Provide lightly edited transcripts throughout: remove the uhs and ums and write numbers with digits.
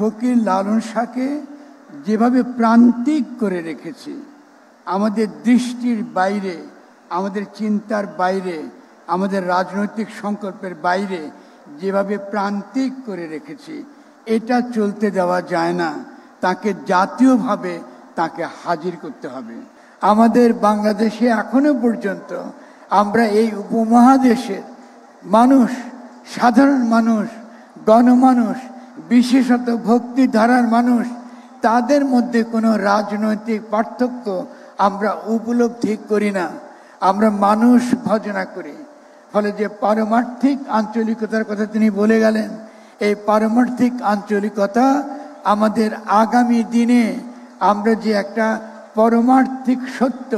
ফকির লালন শাহকে যেভাবে প্রান্তিক করে রেখেছি, আমাদের দৃষ্টির বাইরে, আমাদের চিন্তার বাইরে, আমাদের রাজনৈতিক সংকল্পের বাইরে যেভাবে প্রান্তিক করে রেখেছি, এটা চলতে দেওয়া যায় না। তাকে জাতীয়ভাবে তাকে হাজির করতে হবে। আমাদের বাংলাদেশে এখনো পর্যন্ত আমরা এই উপমহাদেশের মানুষ, সাধারণ মানুষ, গণমানুষ, বিশেষত ভক্তিধারার মানুষ, তাদের মধ্যে কোনো রাজনৈতিক পার্থক্য আমরা উপলব্ধি করি না। আমরা মানুষ ভজনা করি। ফলে যে পারমার্থিক আঞ্চলিকতার কথা তিনি বলে গেলেন, এই পারমার্থিক আঞ্চলিকতা আমাদের আগামী দিনে আমরা যে একটা পরমার্থিক সত্য,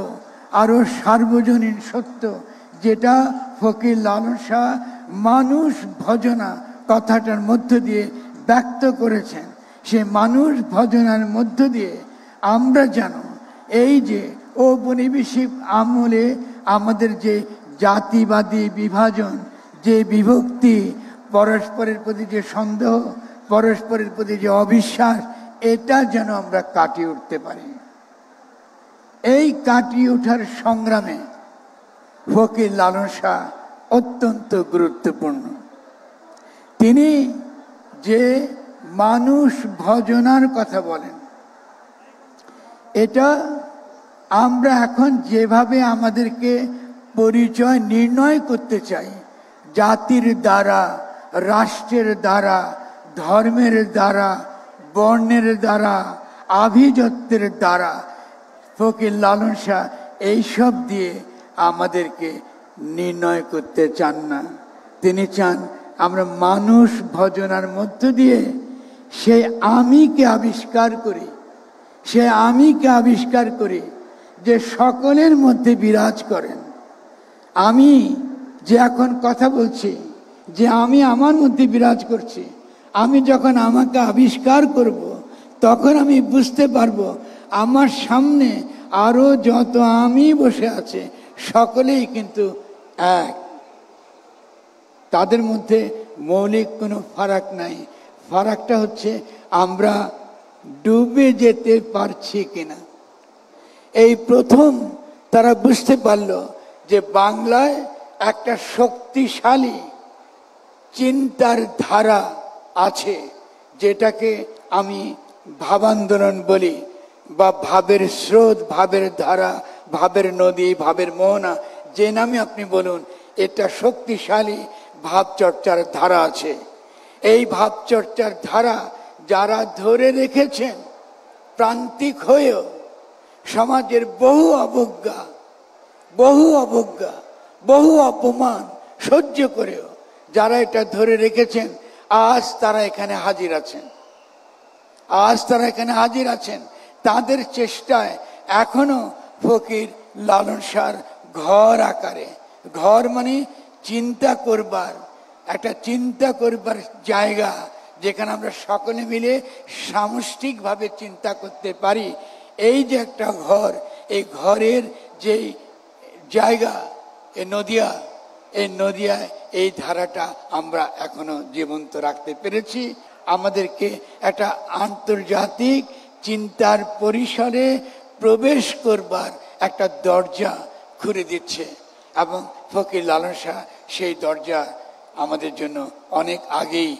আরও সার্বজনীন সত্য, যেটা ফকির লালন শাহ মানুষ ভজনা কথাটার মধ্য দিয়ে ব্যক্ত করেছেন, সে মানুষ ভজনার মধ্য দিয়ে আমরা যেন এই যে ঔপনিবেশিক আমলে আমাদের যে জাতিবাদী বিভাজন, যে বিভক্তি, পরস্পরের প্রতি যে সন্দেহ, পরস্পরের প্রতি যে অবিশ্বাস, এটা যেন আমরা কাটিয়ে উঠতে পারি। এই কাটিয়ে ওঠার সংগ্রামে ফকির লালন শাহ অত্যন্ত গুরুত্বপূর্ণ। তিনি যে মানুষ ভজনার কথা বলেন, এটা আমরা এখন যেভাবে আমাদেরকে পরিচয় নির্ণয় করতে চাই, জাতির দ্বারা, রাষ্ট্রের দ্বারা, ধর্মের দ্বারা, বর্ণের দ্বারা, আভিজাত্যের দ্বারা, ফকির লালন শাহ এইসব দিয়ে আমাদেরকে নির্ণয় করতে চান না। তিনি চান আমরা মানুষ ভজনার মধ্য দিয়ে সেই আমিকে আবিষ্কার করি, সে আমিকে আবিষ্কার করি যে সকলের মধ্যে বিরাজ করেন। আমি যে এখন কথা বলছি, যে আমি আমার মধ্যে বিরাজ করছি, আমি যখন আমাকে আবিষ্কার করব, তখন আমি বুঝতে পারবো আমার সামনে আরো যত আমি বসে আছে সকলেই কিন্তু এক, তাদের মধ্যে মৌলিক কোনো ফারাক নাই। ফারাকটা হচ্ছে আমরা ডুবে যেতে পারছি কিনা। এই প্রথম তারা বুঝতে পারলো যে বাংলায় একটা শক্তিশালী চিন্তার ধারা আছে, যেটাকে আমি ভাবান্দোলন বলি, বা ভাবের স্রোত, ভাবের ধারা, ভাবের নদী, ভাবের মোহনা, যে নামে আপনি বলুন, এটা শক্তিশালী ভাবচর্চার ধারা আছে। এই ভাবচর্চার ধারা যারা ধরে রেখেছেন, প্রান্তিক হয়েও সমাজের বহু অবজ্ঞা, বহু অপমান সহ্য করেও যারা এটা ধরে রেখেছেন, আজ তারা এখানে হাজির আছেন। তাদের চেষ্টায় এখনো ফকির লালন শাহর ঘর আকারে, ঘর মানে চিন্তা করবার, একটা চিন্তা করবার জায়গা, যেখানে আমরা সকলে মিলে সামষ্টিকভাবে চিন্তা করতে পারি। এই যে একটা ঘর, এই ঘরের যে জায়গা, এই নদিয়ায় এই ধারাটা আমরা এখনো জীবন্ত রাখতে পেরেছি। আমাদেরকে একটা আন্তর্জাতিক চিন্তার পরিসরে প্রবেশ করবার একটা দরজা খুলে দিচ্ছে, এবং ফকির লালন শাহ সেই দরজা আমাদের জন্য অনেক আগেই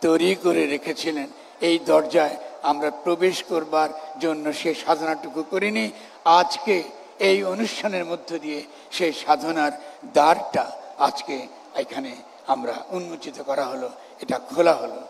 তৈরি করে রেখেছিলেন। এই দরজায় আমরা প্রবেশ করবার জন্য সেই সাধনাটুকু করিনি। আজকে এই অনুষ্ঠানের মধ্য দিয়ে সেই সাধনার দ্বারটা আজকে এখানে আমরা উন্মোচিত করা হলো, এটা খোলা হলো।